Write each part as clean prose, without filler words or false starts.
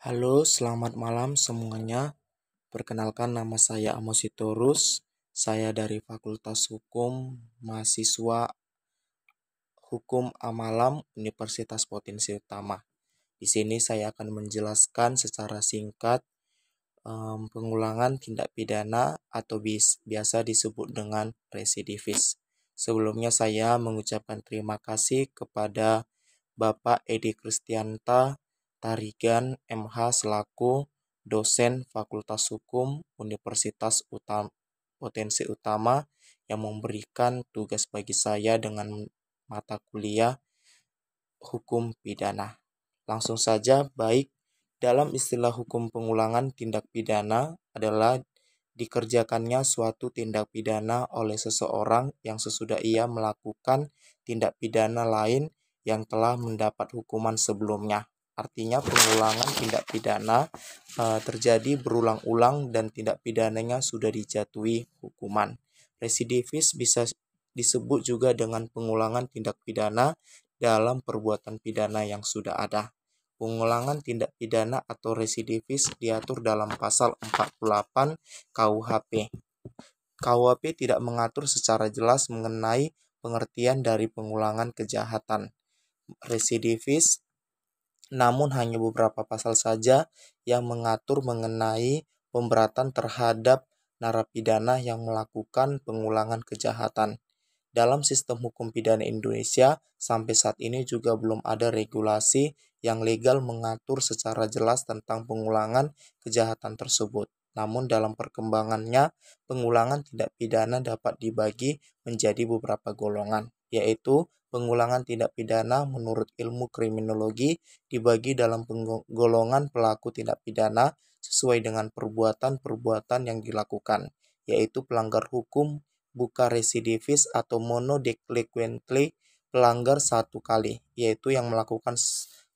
Halo, selamat malam semuanya. Perkenalkan nama saya Amos Sitorus. Saya dari Fakultas Hukum, mahasiswa Hukum Amalam Universitas Potensi Utama. Di sini saya akan menjelaskan secara singkat pengulangan tindak pidana atau biasa disebut dengan residivis. Sebelumnya saya mengucapkan terima kasih kepada Bapak Edi Kristianta Tarigan MH selaku dosen Fakultas Hukum Universitas Potensi Utama yang memberikan tugas bagi saya dengan mata kuliah hukum pidana. Langsung saja, baik. Dalam istilah hukum, pengulangan tindak pidana adalah dikerjakannya suatu tindak pidana oleh seseorang yang sesudah ia melakukan tindak pidana lain yang telah mendapat hukuman sebelumnya. Artinya pengulangan tindak pidana terjadi berulang-ulang dan tindak pidananya sudah dijatuhi hukuman. Residivis bisa disebut juga dengan pengulangan tindak pidana dalam perbuatan pidana yang sudah ada. Pengulangan tindak pidana atau residivis diatur dalam pasal 48 KUHP. KUHP tidak mengatur secara jelas mengenai pengertian dari pengulangan kejahatan residivis, namun hanya beberapa pasal saja yang mengatur mengenai pemberatan terhadap narapidana yang melakukan pengulangan kejahatan. Dalam sistem hukum pidana Indonesia, sampai saat ini juga belum ada regulasi yang legal mengatur secara jelas tentang pengulangan kejahatan tersebut. Namun dalam perkembangannya, pengulangan tindak pidana dapat dibagi menjadi beberapa golongan, yaitu pengulangan tindak pidana menurut ilmu kriminologi dibagi dalam golongan pelaku tindak pidana sesuai dengan perbuatan-perbuatan yang dilakukan, yaitu pelanggar hukum, bukan residivis atau monodelinquently, pelanggar satu kali, yaitu yang melakukan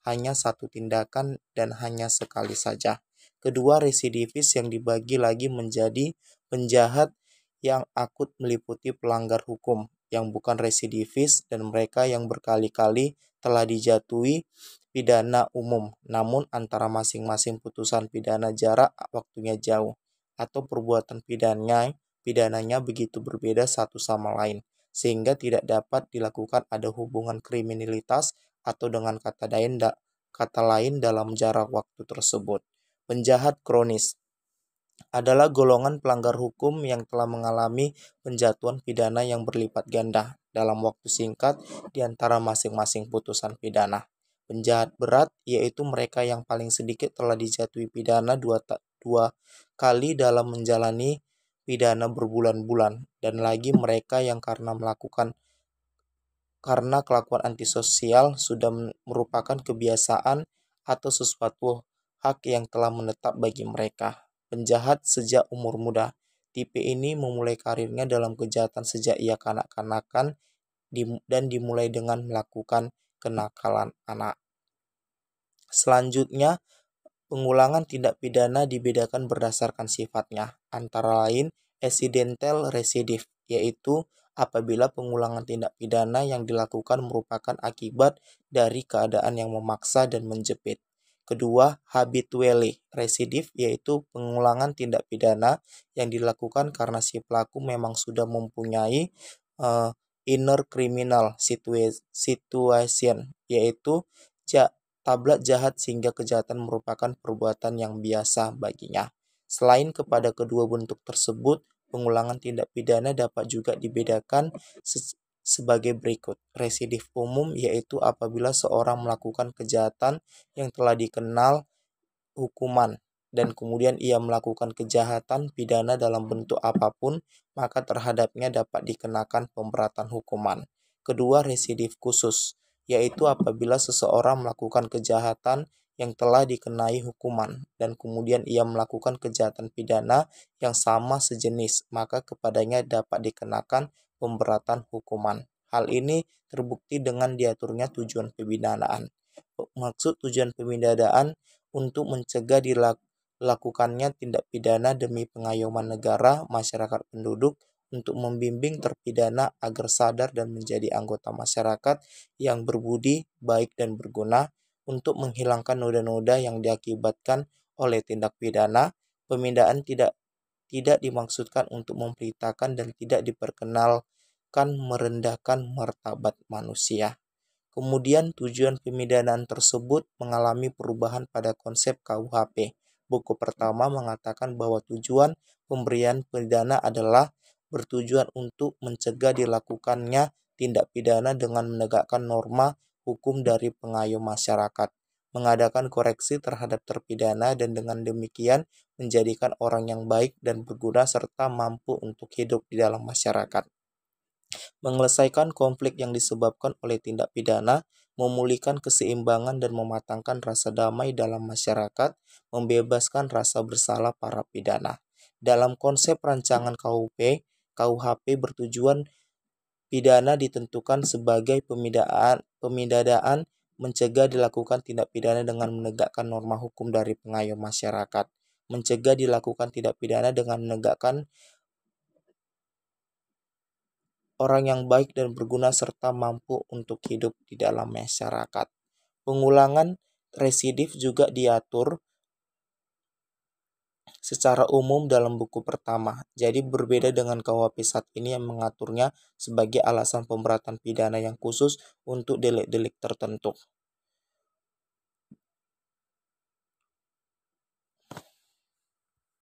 hanya satu tindakan dan hanya sekali saja. Kedua, residivis yang dibagi lagi menjadi penjahat yang akut meliputi pelanggar hukum yang bukan residivis dan mereka yang berkali-kali telah dijatuhi pidana umum, namun antara masing-masing putusan pidana jarak waktunya jauh, atau perbuatan pidananya begitu berbeda satu sama lain, sehingga tidak dapat dilakukan ada hubungan kriminalitas atau dengan kata lain dalam jarak waktu tersebut. Penjahat kronis adalah golongan pelanggar hukum yang telah mengalami penjatuhan pidana yang berlipat ganda dalam waktu singkat di antara masing-masing putusan pidana. Penjahat berat yaitu mereka yang paling sedikit telah dijatuhi pidana dua kali dalam menjalani pidana berbulan-bulan, dan lagi mereka yang karena kelakuan antisosial sudah merupakan kebiasaan atau sesuatu hak yang telah menetap bagi mereka. Penjahat sejak umur muda. Tipe ini memulai karirnya dalam kejahatan sejak ia kanak-kanakan dan dimulai dengan melakukan kenakalan anak. Selanjutnya, pengulangan tindak pidana dibedakan berdasarkan sifatnya, antara lain accidental recidif, yaitu apabila pengulangan tindak pidana yang dilakukan merupakan akibat dari keadaan yang memaksa dan menjepit. Kedua, habitually recidif, yaitu pengulangan tindak pidana yang dilakukan karena si pelaku memang sudah mempunyai inner criminal situation, yaitu tablat jahat sehingga kejahatan merupakan perbuatan yang biasa baginya. Selain kepada kedua bentuk tersebut, pengulangan tindak pidana dapat juga dibedakan sebagai berikut. Residif umum yaitu apabila seorang melakukan kejahatan yang telah dikenal hukuman dan kemudian ia melakukan kejahatan pidana dalam bentuk apapun, maka terhadapnya dapat dikenakan pemberatan hukuman. Kedua, residif khusus, yaitu apabila seseorang melakukan kejahatan yang telah dikenai hukuman dan kemudian ia melakukan kejahatan pidana yang sama sejenis, maka kepadanya dapat dikenakan pemberatan hukuman. Hal ini terbukti dengan diaturnya tujuan pemidanaan. Maksud tujuan pemidanaan untuk mencegah dilakukannya tindak pidana demi pengayoman negara, masyarakat penduduk, untuk membimbing terpidana agar sadar dan menjadi anggota masyarakat yang berbudi, baik dan berguna, untuk menghilangkan noda-noda yang diakibatkan oleh tindak pidana. Pemindahan tidak dimaksudkan untuk memberitakan dan tidak diperkenalkan merendahkan martabat manusia. Kemudian tujuan pemidanaan tersebut mengalami perubahan pada konsep KUHP. Buku pertama mengatakan bahwa tujuan pemberian pidana adalah bertujuan untuk mencegah dilakukannya tindak pidana dengan menegakkan norma hukum dari pengayom masyarakat, mengadakan koreksi terhadap terpidana dan dengan demikian menjadikan orang yang baik dan berguna serta mampu untuk hidup di dalam masyarakat. Menyelesaikan konflik yang disebabkan oleh tindak pidana, memulihkan keseimbangan dan mematangkan rasa damai dalam masyarakat, membebaskan rasa bersalah para pidana. Dalam konsep rancangan KUHP bertujuan pidana ditentukan sebagai pemidadaan mencegah dilakukan tindak pidana dengan menegakkan norma hukum dari pengayom masyarakat, mencegah dilakukan tindak pidana dengan menegakkan orang yang baik dan berguna serta mampu untuk hidup di dalam masyarakat. Pengulangan residif juga diatur secara umum dalam buku pertama. Jadi berbeda dengan KUHP saat ini yang mengaturnya sebagai alasan pemberatan pidana yang khusus untuk delik-delik tertentu.